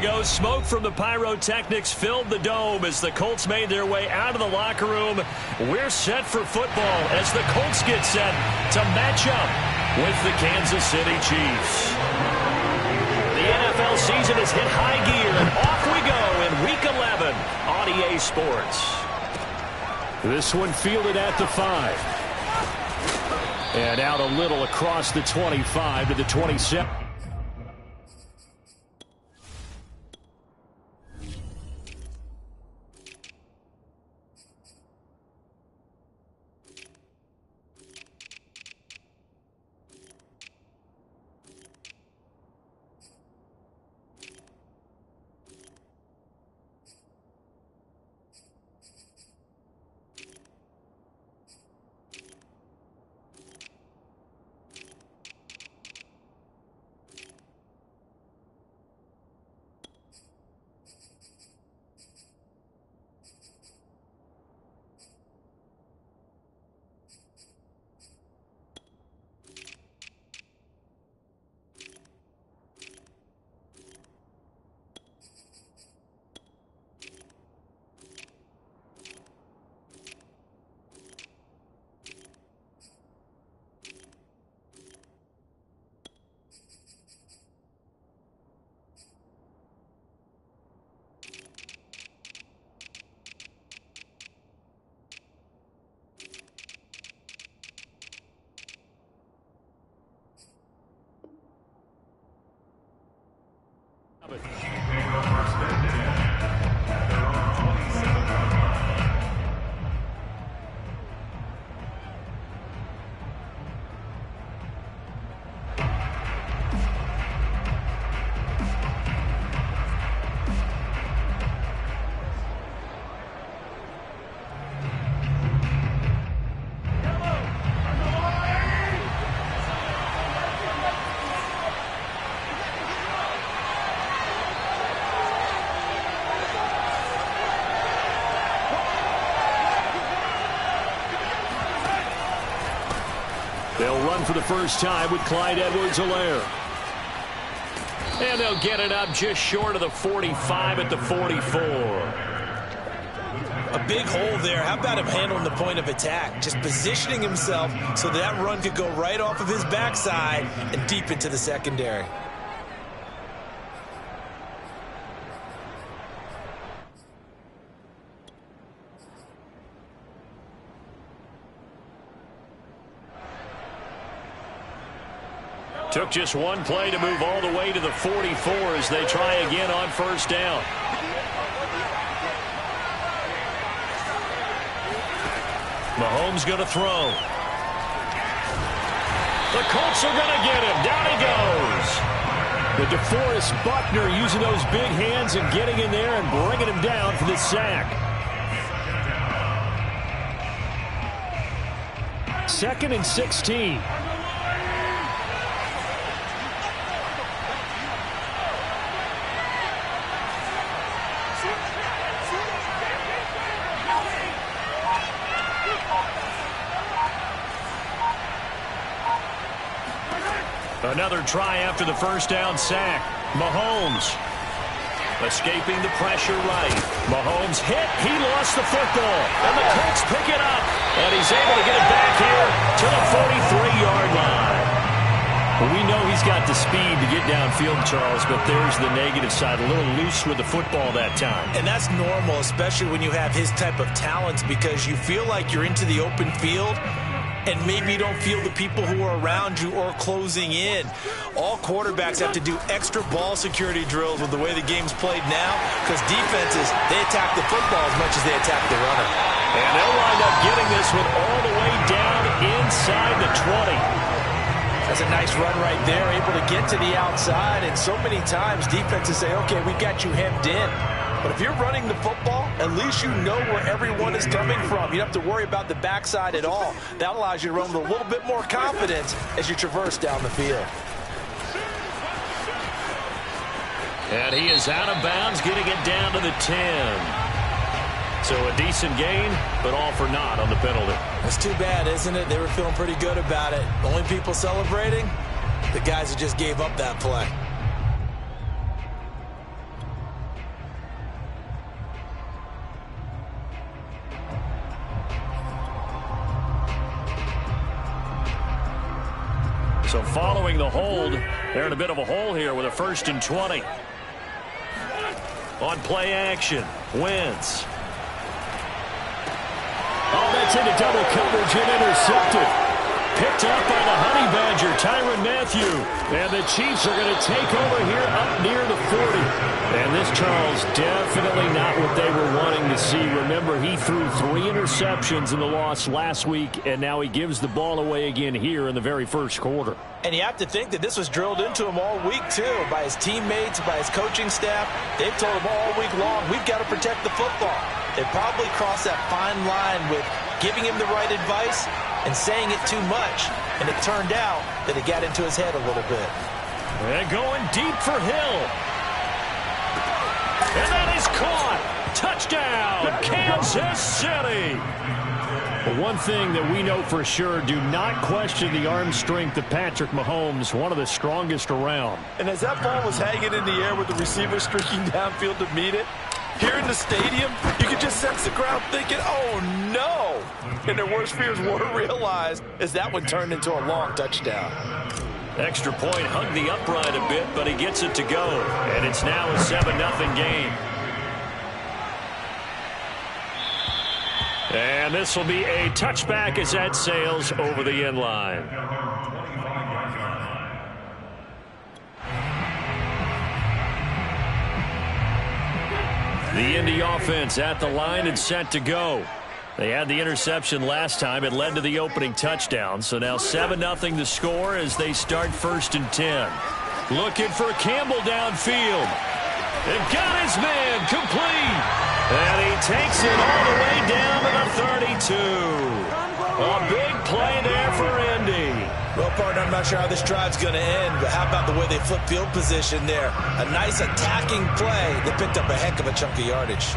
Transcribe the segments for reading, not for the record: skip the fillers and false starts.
ago, smoke from the pyrotechnics filled the dome as the Colts made their way out of the locker room. We're set for football as the Colts get set to match up with the Kansas City Chiefs. The NFL season has hit high gear, and off we go in Week 11 on EA Sports. This one fielded at the 5. And out a little across the 25 to the 27. They'll run for the first time with Clyde Edwards-Helaire. And they'll get it up just short of the 45 at the 44. A big hole there. How about him handling the point of attack? Just positioning himself so that run could go right off of his backside and deep into the secondary. Took just one play to move all the way to the 44 as they try again on first down. Mahomes going to throw. The Colts are going to get him. Down he goes. The DeForest Buckner using those big hands and getting in there and bringing him down for the sack. 2nd and 16. Another try after the first down sack. Mahomes escaping the pressure right. Mahomes hit. He lost the football. And the Colts pick it up. And he's able to get it back here to the 43-yard line. Well, we know he's got the speed to get downfield, Charles, but there's the negative side. A little loose with the football that time. And that's normal, especially when you have his type of talents, because you feel like you're into the open field and maybe you don't feel the people who are around you or closing in. All quarterbacks have to do extra ball security drills with the way the game's played now, because defenses, they attack the football as much as they attack the runner. And they'll wind up getting this one all the way down inside the 20. That's a nice run right there, able to get to the outside, and so many times defenses say, okay, we got you hemmed in. But if you're running the football, at least you know where everyone is coming from. You don't have to worry about the backside at all. That allows you to run with a little bit more confidence as you traverse down the field. And he is out of bounds, getting it down to the 10. So a decent gain, but all for naught on the penalty. That's too bad, isn't it? They were feeling pretty good about it. The only people celebrating, the guys who just gave up that play. So following the hold, they're in a bit of a hole here with a 1st and 20. On play action, Wentz. Oh, that's into double coverage and intercepted. Picked up by the Honey Badger, Tyrann Mathieu. And the Chiefs are going to take over here up near the 40. And this, Charles, definitely not what they were wanting to see. Remember, he threw 3 interceptions in the loss last week, and now he gives the ball away again here in the very first quarter. And you have to think that this was drilled into him all week, too, by his teammates, by his coaching staff. They've told him all week long, we've got to protect the football. They probably crossed that fine line with giving him the right advice and saying it too much. And it turned out that it got into his head a little bit. And going deep for Hill. And that is caught. Touchdown, Kansas City. Well, one thing that we know for sure, do not question the arm strength of Patrick Mahomes, one of the strongest around. And as that ball was hanging in the air with the receiver streaking downfield to meet it, here in the stadium, you could just sense the crowd thinking, oh, no. And their worst fears were realized as that one turned into a long touchdown. Extra point hugged the upright a bit, but he gets it to go. And it's now a 7-0 game. And this will be a touchback as that sails over the end line. The Indy offense at the line and set to go. They had the interception last time. It led to the opening touchdown. So now 7-0 the score as they start 1st and 10. Looking for Campbell downfield. And got his man complete. And he takes it all the way down to the 32. A big play there for Indy. Well, partner, I'm not sure how this drive's going to end, but how about the way they flip field position there? A nice attacking play. They picked up a heck of a chunk of yardage.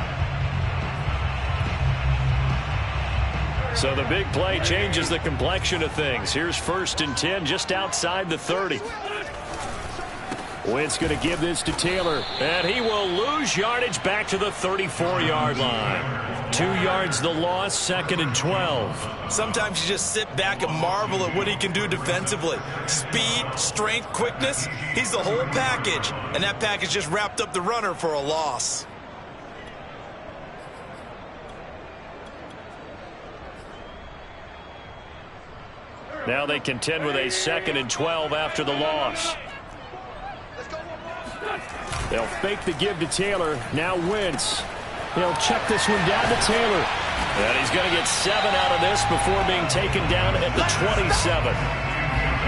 So the big play changes the complexion of things. Here's 1st and 10 just outside the 30. Wentz going to give this to Taylor, and he will lose yardage back to the 34-yard line. 2 yards the loss, 2nd and 12. Sometimes you just sit back and marvel at what he can do defensively. Speed, strength, quickness, he's the whole package. And that package just wrapped up the runner for a loss. Now they contend with a 2nd and 12 after the loss. They'll fake the give to Taylor. Now Wentz. He'll check this one down to Taylor. And he's going to get 7 out of this before being taken down at the 27.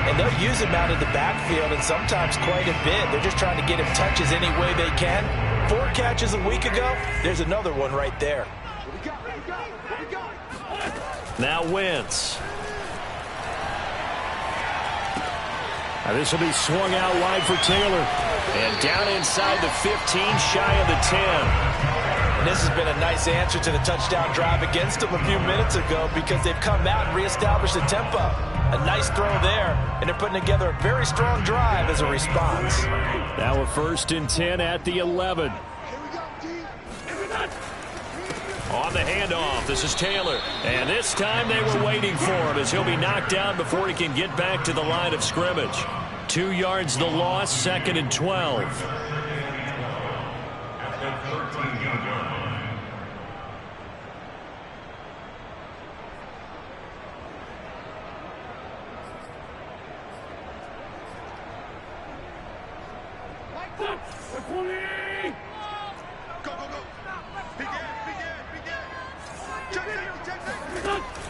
And they'll use him out of the backfield, and sometimes quite a bit. They're just trying to get him touches any way they can. 4 catches a week ago. There's another one right there. Now Wentz. Now this will be swung out wide for Taylor. And down inside the 15, shy of the 10. And this has been a nice answer to the touchdown drive against them a few minutes ago because they've come out and reestablished the tempo. A nice throw there, and they're putting together a very strong drive as a response. Now a 1st and 10 at the 11. On the handoff, this is Taylor. And this time they were waiting for him as he'll be knocked down before he can get back to the line of scrimmage. 2 yards the loss, 2nd and 12.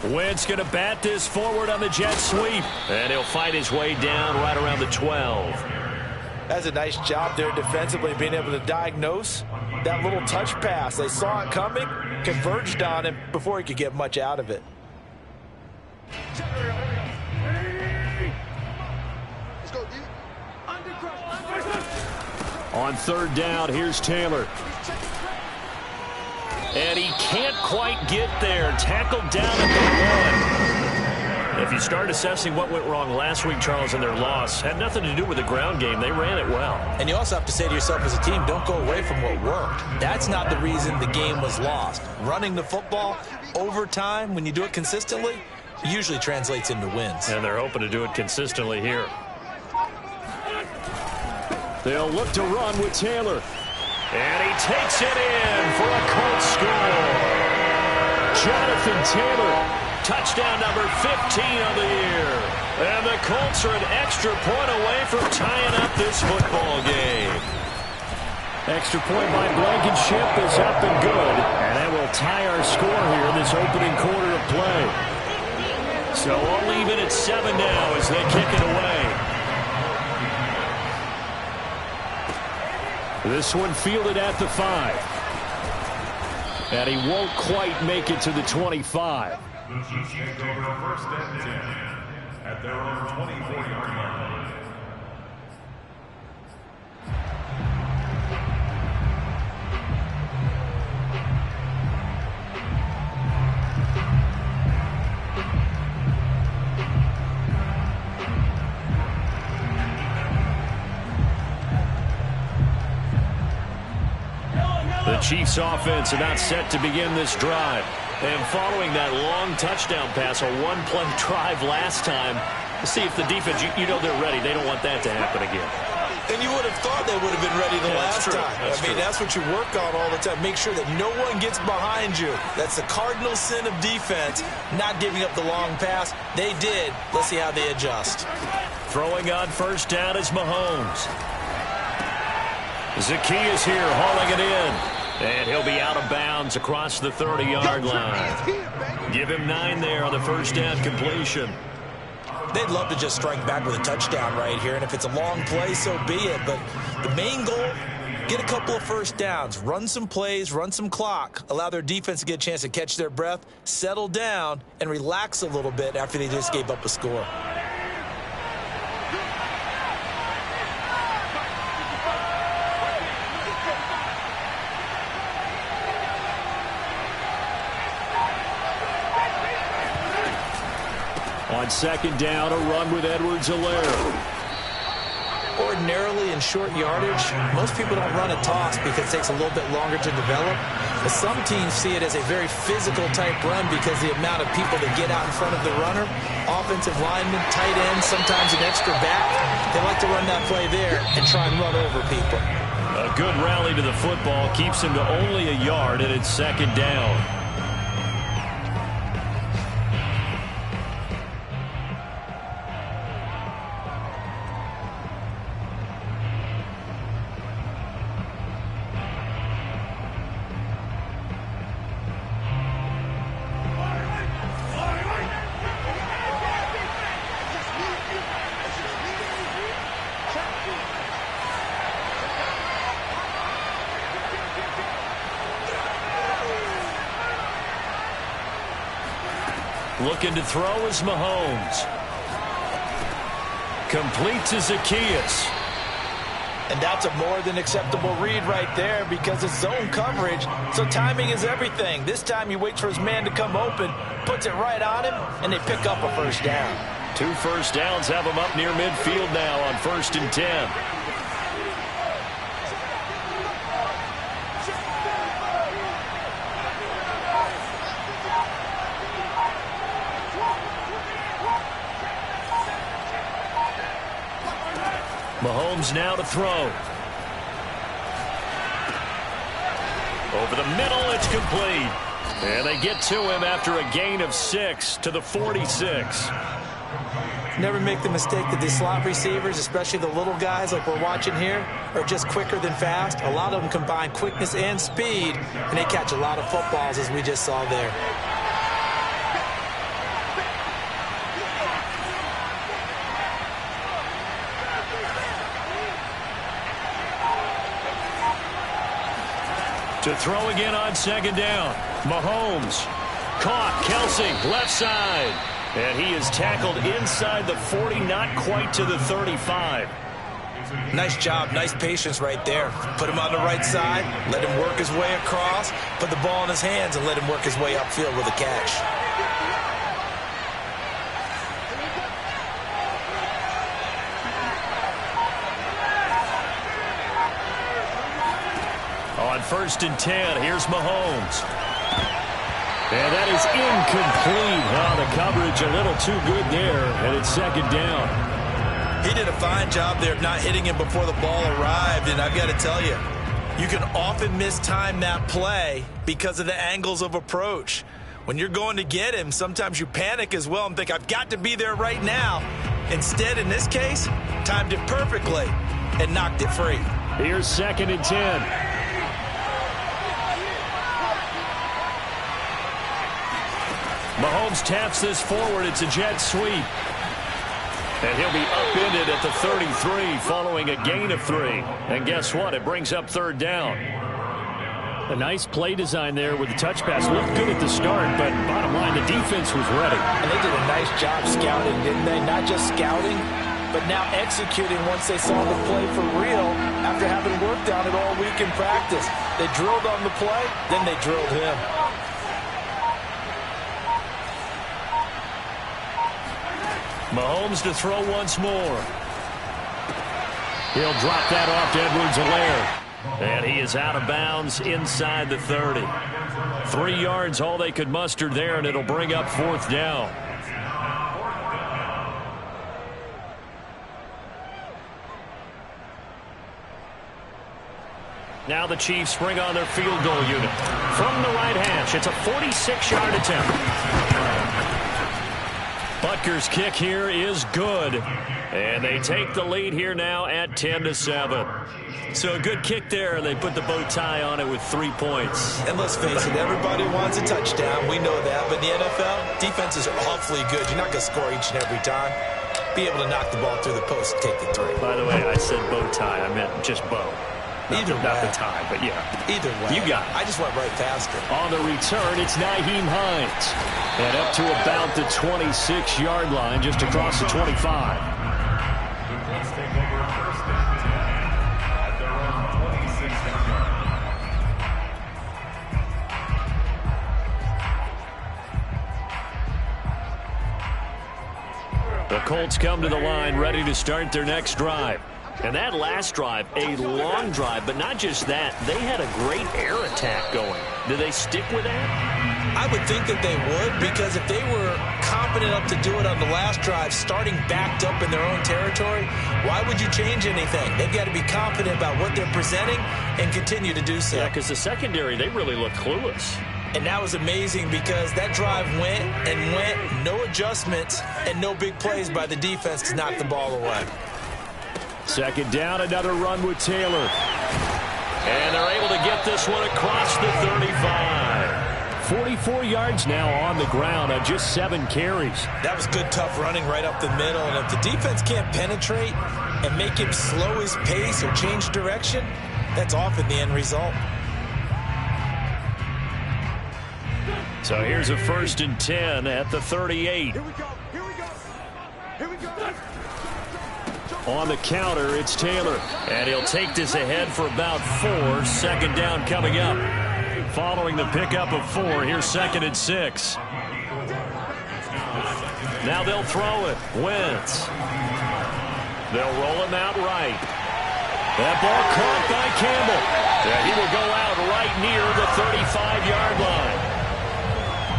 Wentz going to bat this forward on the jet sweep. And he'll fight his way down right around the 12. That's a nice job there defensively, being able to diagnose that little touch pass. They saw it coming, converged on him before he could get much out of it. On 3rd down, here's Taylor. And he can't quite get there. Tackled down at the 1. If you start assessing what went wrong last week, Charles, in their loss, had nothing to do with the ground game. They ran it well. And you also have to say to yourself as a team, don't go away from what worked. That's not the reason the game was lost. Running the football, overtime, when you do it consistently, usually translates into wins. And they're hoping to do it consistently here. They'll look to run with Taylor. And he takes it in for a Colts score. Jonathan Taylor, touchdown number 15 of the year. And the Colts are an extra point away from tying up this football game. Extra point by Blankenship is up and good. And that will tie our score here in this opening quarter of play. So we'll leave it at 7 now as they kick it away. This one fielded at the 5. And he won't quite make it to the 25. The Chiefs take over first and 10 at their own 24-yard line. The Chiefs offense about set to begin this drive. And following that long touchdown pass, a one-play drive last time, to see if the defense, you know they're ready. They don't want that to happen again. And you would have thought they would have been ready the last time. That's what you work on all the time. Make sure that no one gets behind you. That's the cardinal sin of defense, not giving up the long pass. They did. Let's see how they adjust. Throwing on first down is Mahomes. Zacchaeus here hauling it in. And he'll be out of bounds across the 30-yard line. Give him 9 there on the first down completion. They'd love to just strike back with a touchdown right here. And if it's a long play, so be it. But the main goal, get a couple of first downs. Run some plays, run some clock. Allow their defense to get a chance to catch their breath, settle down, and relax a little bit after they just gave up a score. On second down, a run with Edwards-Helaire. Ordinarily in short yardage, most people don't run a toss because it takes a little bit longer to develop. But some teams see it as a very physical type run because the amount of people that get out in front of the runner, offensive linemen, tight ends, sometimes an extra back, they like to run that play there and try and run over people. A good rally to the football keeps him to only a yard, and it's second down. Looking to throw is Mahomes. Complete to Zacchaeus. And that's a more than acceptable read right there because it's zone coverage, so timing is everything. This time he waits for his man to come open, puts it right on him, and they pick up a first down. 2 first downs have him up near midfield now on 1st and 10. Mahomes now to throw. Over the middle, it's complete. And they get to him after a gain of 6 to the 46. Never make the mistake that these slot receivers, especially the little guys like we're watching here, are just quicker than fast. A lot of them combine quickness and speed, and they catch a lot of footballs as we just saw there. To throw again on second down. Mahomes. Caught. Kelsey, left side. And he is tackled inside the 40, not quite to the 35. Nice job. Nice patience right there. Put him on the right side. Let him work his way across. Put the ball in his hands and let him work his way upfield with a catch. On 1st and 10, here's Mahomes. And that is incomplete. Oh, the coverage a little too good there, and it's second down. He did a fine job there of not hitting him before the ball arrived, and I've got to tell you, you can often mistime that play because of the angles of approach. When you're going to get him, sometimes you panic as well and think, I've got to be there right now. Instead, in this case, timed it perfectly and knocked it free. Here's 2nd and 10. Mahomes taps this forward. It's a jet sweep. And he'll be upended at the 33 following a gain of 3. And guess what? It brings up 3rd down. A nice play design there with the touch pass. Looked good at the start, but bottom line, the defense was ready. And they did a nice job scouting, didn't they? Not just scouting, but now executing once they saw the play for real after having worked on it all week in practice. They drilled on the play, then they drilled him. Mahomes to throw once more. He'll drop that off to Edwards-Helaire. And he is out of bounds inside the 30. 3 yards, all they could muster there, and it'll bring up 4th down. Now the Chiefs bring on their field goal unit. From the right hash, it's a 46-yard attempt. Butker's kick here is good. And they take the lead here now at 10-7. So a good kick there, and they put the bow tie on it with 3 points. And let's face it, everybody wants a touchdown. We know that. But in the NFL, defenses are awfully good. You're not going to score each and every time. Be able to knock the ball through the post and take the 3. By the way, I said bow tie. I meant just bow. Not the tie, but yeah. Either way. You got it. I just went right past it. On the return, it's Nyheim Hines. And up to about the 26-yard line, just across the 25. Let's take over 1st and 10 at their own 26-yard line. The Colts come to the line, ready to start their next drive. And that last drive, a long drive, but not just that. They had a great air attack going. Do they stick with that? I would think that they would, because if they were confident enough to do it on the last drive, starting backed up in their own territory, why would you change anything? They've got to be confident about what they're presenting and continue to do so. Yeah, because the secondary, they really look clueless. And that was amazing because that drive went and went, no adjustments and no big plays by the defense to knock the ball away. 2nd down, another run with Taylor. And they're able to get this one across the 35. 44 yards now on the ground on just 7 carries. That was good, tough running right up the middle. And if the defense can't penetrate and make him slow his pace or change direction, that's often the end result. So here's a 1st and 10 at the 38. Here we go. Here we go. Here we go. On the counter, it's Taylor. And he'll take this ahead for about 4. 2nd down coming up. Following the pickup of 4, here's 2nd and 6. Now they'll throw it. Wentz. They'll roll him out right. That ball caught by Campbell. And he will go out right near the 35-yard line.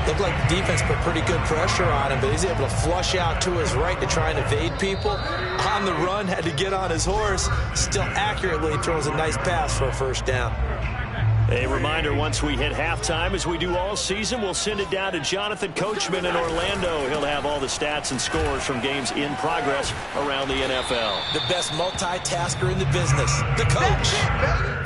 Looked like the defense put pretty good pressure on him, but he's able to flush out to his right to try and evade people. On the run, had to get on his horse. Still accurately throws a nice pass for a 1st down. A reminder, once we hit halftime, as we do all season, we'll send it down to Jonathan Coachman in Orlando. He'll have all the stats and scores from games in progress around the NFL. The best multitasker in the business, the coach.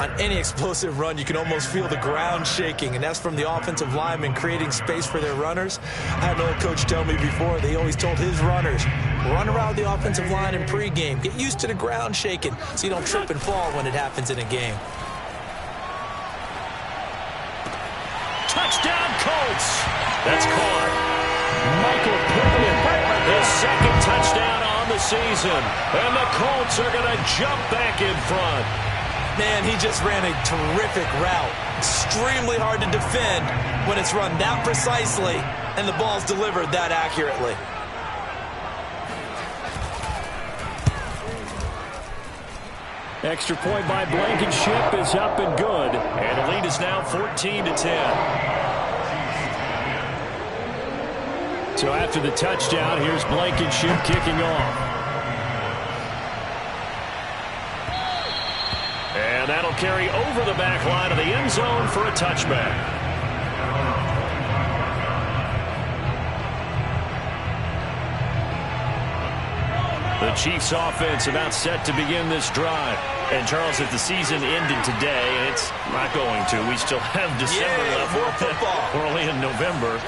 On any explosive run, you can almost feel the ground shaking, and that's from the offensive linemen creating space for their runners. I had an old coach tell me before, they always told his runners, run around the offensive line in pregame. Get used to the ground shaking so you don't trip and fall when it happens in a game. Touchdown, Colts. That's caught. Michael Pittman, his 2nd touchdown on the season. And the Colts are going to jump back in front. Man, he just ran a terrific route. Extremely hard to defend when it's run that precisely and the ball's delivered that accurately. Extra point by Blankenship is up and good. And the lead is now 14-10. So after the touchdown, here's Blankenship kicking off. And that'll carry over the back line of the end zone for a touchback. The Chiefs offense about set to begin this drive. And Charles, if the season ended today, it's not going to. We still have December left. More football. We're only in November.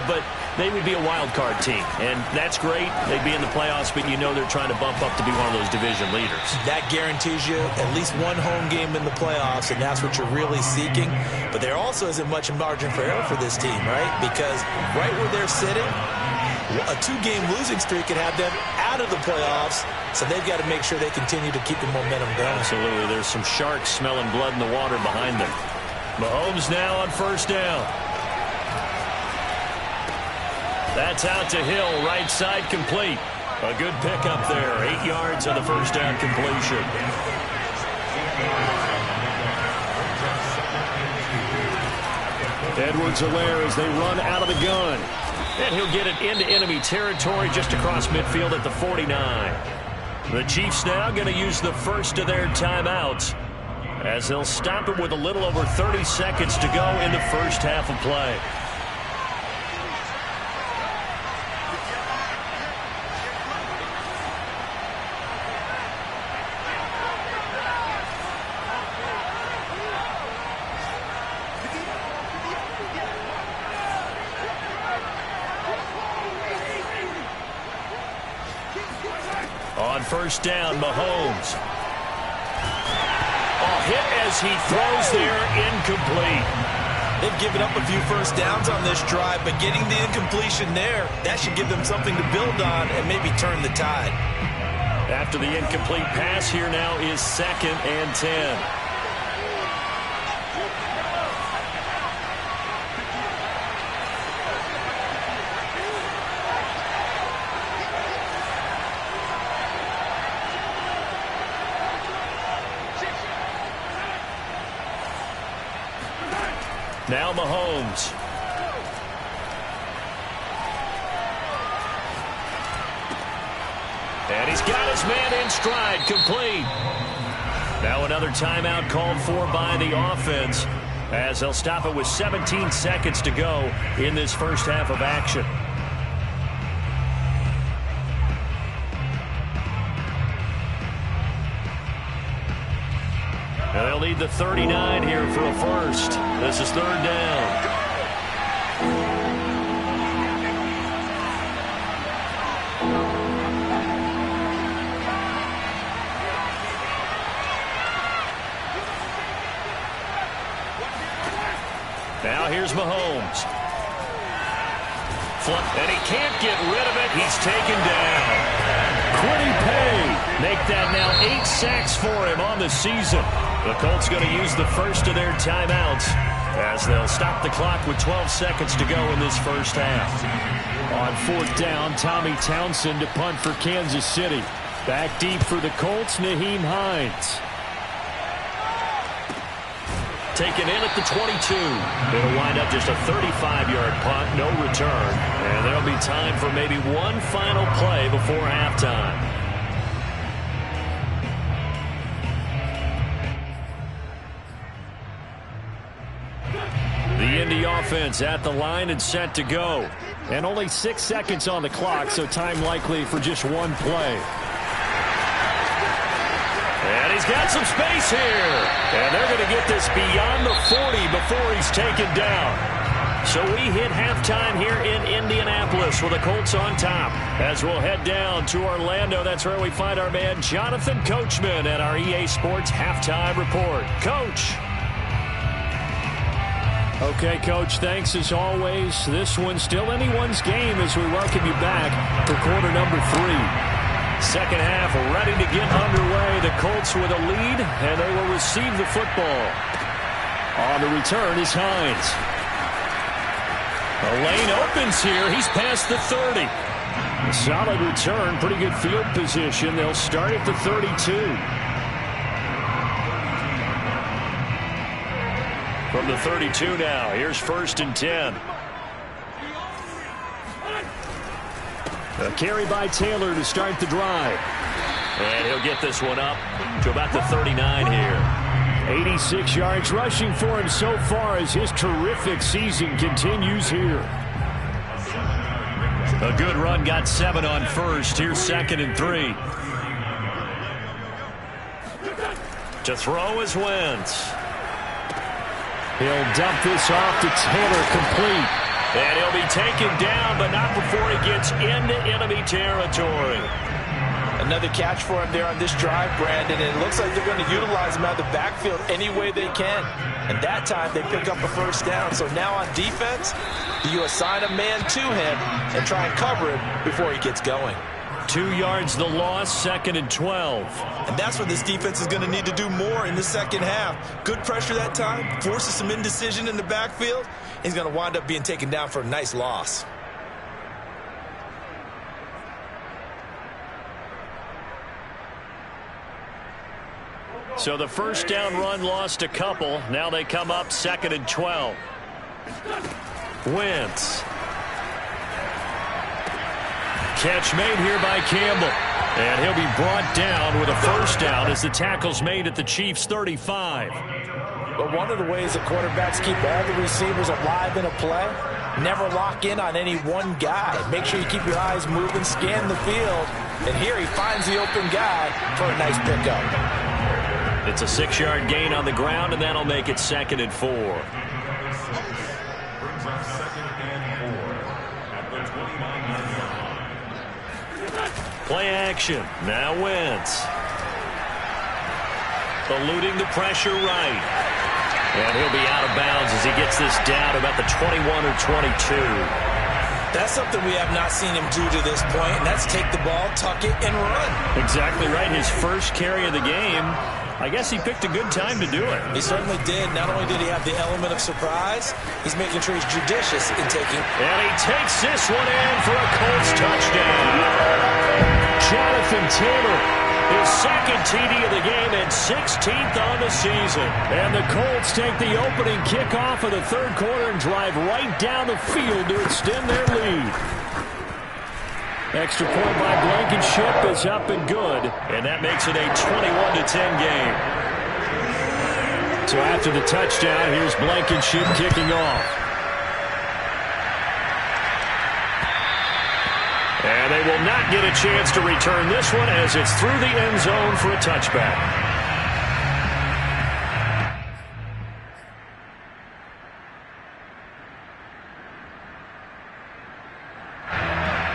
But they would be a wild card team. And that's great. They'd be in the playoffs, but you know they're trying to bump up to be one of those division leaders. That guarantees you at least one home game in the playoffs, and that's what you're really seeking. But there also isn't much margin for error for this team, right? Because right where they're sitting, a 2-game losing streak could have them out of the playoffs, so they've got to make sure they continue to keep the momentum going. Absolutely. There's some sharks smelling blood in the water behind them. Mahomes now on first down. That's out to Hill, right side complete. A good pickup there. 8 yards on the first down completion. Edwards-Helaire as they run out of the gun. And he'll get it into enemy territory just across midfield at the 49. The Chiefs now going to use the first of their timeouts as they'll stop it with a little over 30 seconds to go in the first half of play. On first down, Mahomes. Hit as he throws there, incomplete. They've given up a few first downs on this drive, but getting the incompletion there, that should give them something to build on and maybe turn the tide. After the incomplete pass, here now is 2nd and 10. Now Mahomes. And he's got his man in stride, complete. Now another timeout called for by the offense as they'll stop it with 17 seconds to go in this first half of action. And they'll need the 39 here for a first. This is 3rd down. Now here's Mahomes. And he can't get rid of it. He's taken down. Quiddy Pay make that now 8 sacks for him on the season. The Colts going to use the first of their timeouts as they'll stop the clock with 12 seconds to go in this first half. On 4th down, Tommy Townsend to punt for Kansas City. Back deep for the Colts, Nyheim Hines. Taken in at the 22. It'll wind up just a 35-yard punt, no return. And there'll be time for maybe one final play before halftime. The Indy offense at the line and set to go. And only 6 seconds on the clock, so time likely for just one play. And he's got some space here. And they're going to get this beyond the 40 before he's taken down. So we hit halftime here in Indianapolis with the Colts on top. As we'll head down to Orlando, that's where we find our man Jonathan Coachman at our EA Sports Halftime Report. Coach. Okay, Coach, thanks as always. This one's still anyone's game as we welcome you back for quarter number 3. Second half ready to get underway. The Colts with a lead, and they will receive the football. On the return is Hines. The lane opens here. He's past the 30. A solid return, pretty good field position. They'll start at the 32. From the 32 now, here's 1st and 10. A carry by Taylor to start the drive. And he'll get this one up to about the 39 here. 86 yards rushing for him so far as his terrific season continues here. A good run, got 7 on first. Here's 2nd and 3. To throw is Wentz. He'll dump this off to Taylor, complete. And he'll be taken down, but not before he gets into enemy territory. Another catch for him there on this drive, Brandon, and it looks like they're going to utilize him out of the backfield any way they can. And that time they pick up a first down. So now on defense, you assign a man to him and try and cover him before he gets going. 2 yards the loss, 2nd and 12. And that's what this defense is going to need to do more in the second half. Good pressure that time, forces some indecision in the backfield. He's going to wind up being taken down for a nice loss. So the first down run lost a couple. Now they come up 2nd and 12. Wentz. Catch made here by Campbell. And he'll be brought down with a first down as the tackle's made at the Chiefs' 35. But one of the ways that quarterbacks keep all the receivers alive in a play, never lock in on any one guy. Make sure you keep your eyes moving, scan the field. And here he finds the open guy for a nice pickup. It's a 6-yard gain on the ground, and that'll make it 2nd and 4. Brings up 2nd and 4 at the 29-yard line. Play action. Now Wentz. Eluding the pressure right. And he'll be out of bounds as he gets this down about the 21 or 22. That's something we have not seen him do to this point, and that's take the ball, tuck it, and run. Exactly right. His first carry of the game. I guess he picked a good time to do it. He certainly did. Not only did he have the element of surprise, he's making sure he's judicious in taking. And he takes this one in for a Colts touchdown. Jonathan Taylor, his 2nd TD of the game and 16th on the season. And the Colts take the opening kickoff of the 3rd quarter and drive right down the field to extend their lead. Extra point by Blankenship is up and good, and that makes it a 21-10 game. So after the touchdown, here's Blankenship kicking off. And they will not get a chance to return this one as it's through the end zone for a touchback.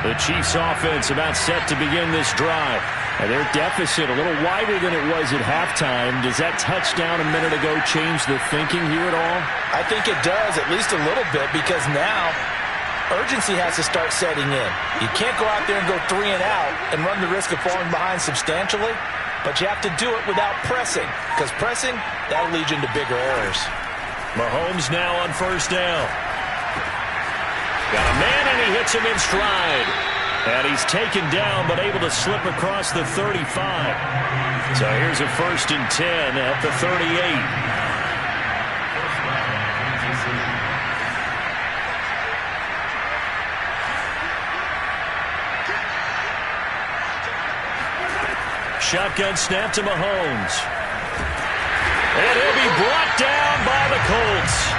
The Chiefs offense about set to begin this drive. And their deficit a little wider than it was at halftime. Does that touchdown a minute ago change the thinking here at all? I think it does, at least a little bit, because now urgency has to start setting in. You can't go out there and go 3 and out and run the risk of falling behind substantially, but you have to do it without pressing, because pressing, that'll lead you into bigger errors. Mahomes now on first down. Got a man, and he hits him in stride. And he's taken down, but able to slip across the 35. So here's a 1st and 10 at the 38. Shotgun snap to Mahomes. And he'll be brought down by the Colts.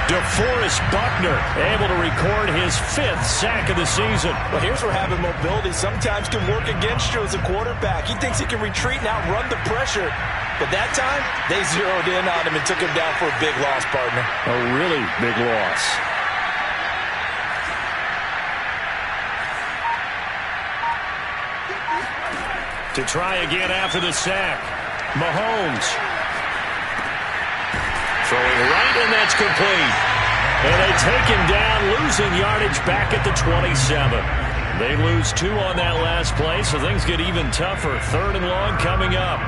DeForest Buckner able to record his 5th sack of the season. Well, here's where having mobility sometimes can work against you as a quarterback. He thinks he can retreat and outrun the pressure. But that time, they zeroed in on him and took him down for a big loss, partner. A really big loss. To try again after the sack. Mahomes. Throwing right, and that's complete. And they take him down, losing yardage back at the 27. They lose 2 on that last play, so things get even tougher. 3rd and long coming up.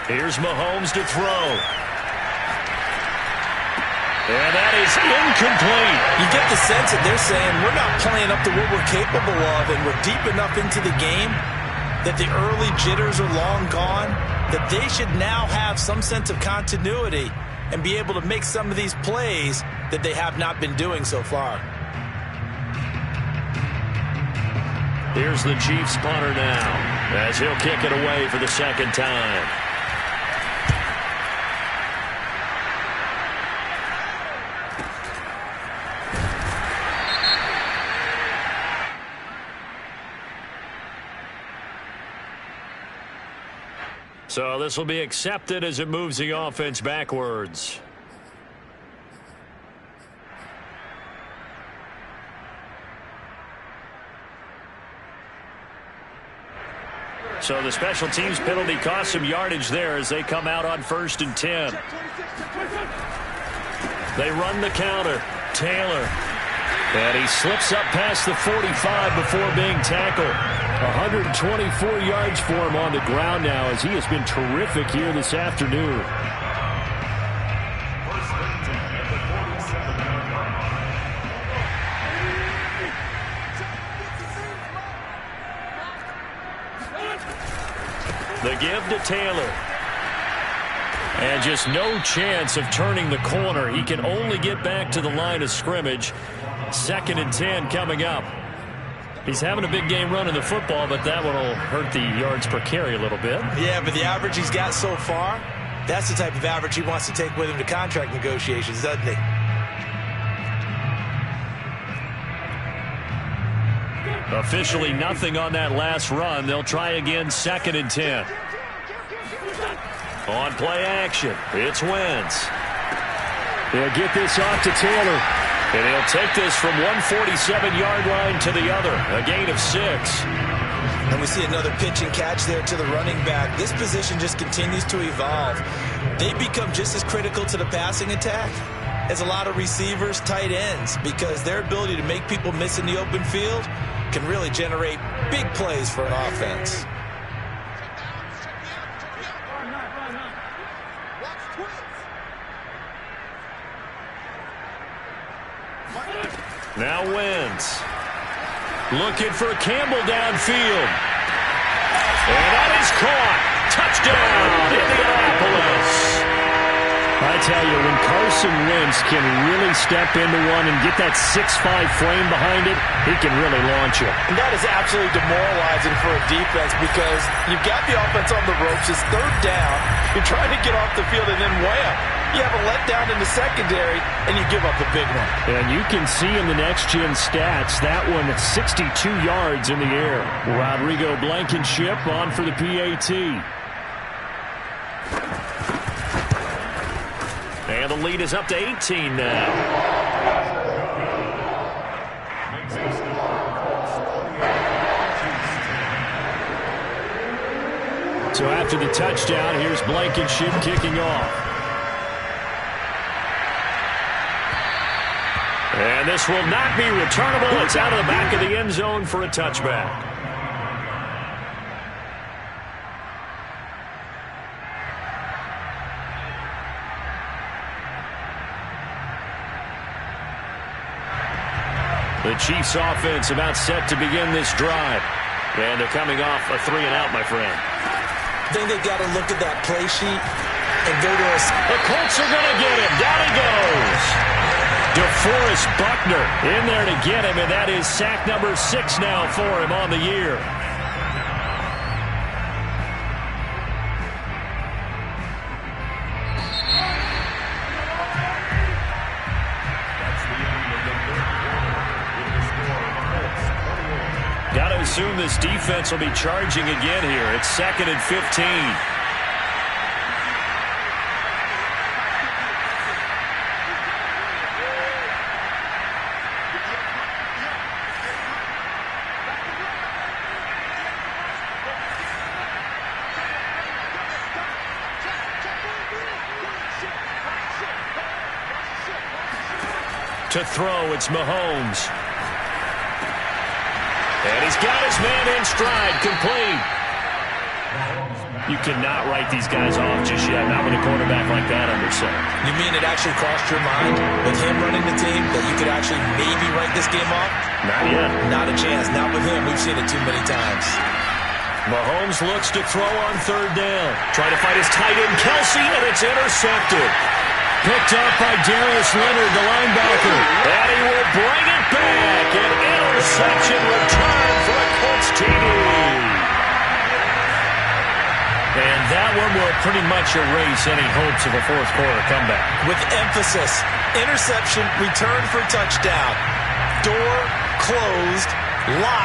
Here's Mahomes to throw. And that is incomplete. You get the sense that they're saying we're not playing up to what we're capable of, and we're deep enough into the game that the early jitters are long gone, that they should now have some sense of continuity and be able to make some of these plays that they have not been doing so far. Here's the Chiefs punter now, as he'll kick it away for the second time. So this will be accepted as it moves the offense backwards. So the special teams penalty cost some yardage there as they come out on 1st and 10. They run the counter. Taylor. And he slips up past the 45 before being tackled. 124 yards for him on the ground now as he has been terrific here this afternoon. The give to Taylor. And just no chance of turning the corner. He can only get back to the line of scrimmage. 2nd and 10 coming up. He's having a big game running the football, but that one will hurt the yards per carry a little bit. Yeah, but the average he's got so far, that's the type of average he wants to take with him to contract negotiations, doesn't he? Officially nothing on that last run. They'll try again 2nd and 10. On play action, it's Wentz. They'll get this off to Taylor. And he'll take this from 147-yard line to the other. A gain of 6. And we see another pitch and catch there to the running back. This position just continues to evolve. They become just as critical to the passing attack as a lot of receivers, tight ends, because their ability to make people miss in the open field can really generate big plays for an offense. Now Wentz. Looking for Campbell downfield. And that is caught. Touchdown, Indianapolis. I tell you, when Carson Wentz can really step into one and get that 6'5" frame behind it, he can really launch it. And that is absolutely demoralizing for a defense because you've got the offense on the ropes. It's 3rd down. You're trying to get off the field and then wham. You have a letdown in the secondary, and you give up the big one. And you can see in the next-gen stats, that one 62 yards in the air. Rodrigo Blankenship on for the PAT. And the lead is up to 18 now. So after the touchdown, here's Blankenship kicking off. And this will not be returnable. It's out of the back of the end zone for a touchback. The Chiefs offense about set to begin this drive. And they're coming off a 3-and-out, my friend. I think they've got to look at that play sheet and go to us. The Colts are going to get him. Down he goes. DeForest Buckner in there to get him, and that is sack number 6 now for him on the year. Got to assume this defense will be charging again here. It's 2nd and 15. To throw, it's Mahomes. And he's got his man in stride, complete. You cannot write these guys off just yet, not with a quarterback like that under center. You mean it actually crossed your mind with him running the team that you could actually maybe write this game off? Not yet. Not a chance. Not with him. We've seen it too many times. Mahomes looks to throw on third down. Trying to fight his tight end, Kelsey, and it's intercepted. Picked up by Darius Leonard, the linebacker. And he will bring it back. An interception return for a Colts TD. And that one will pretty much erase any hopes of a fourth quarter comeback. With emphasis, interception, return for touchdown. Door closed, locked.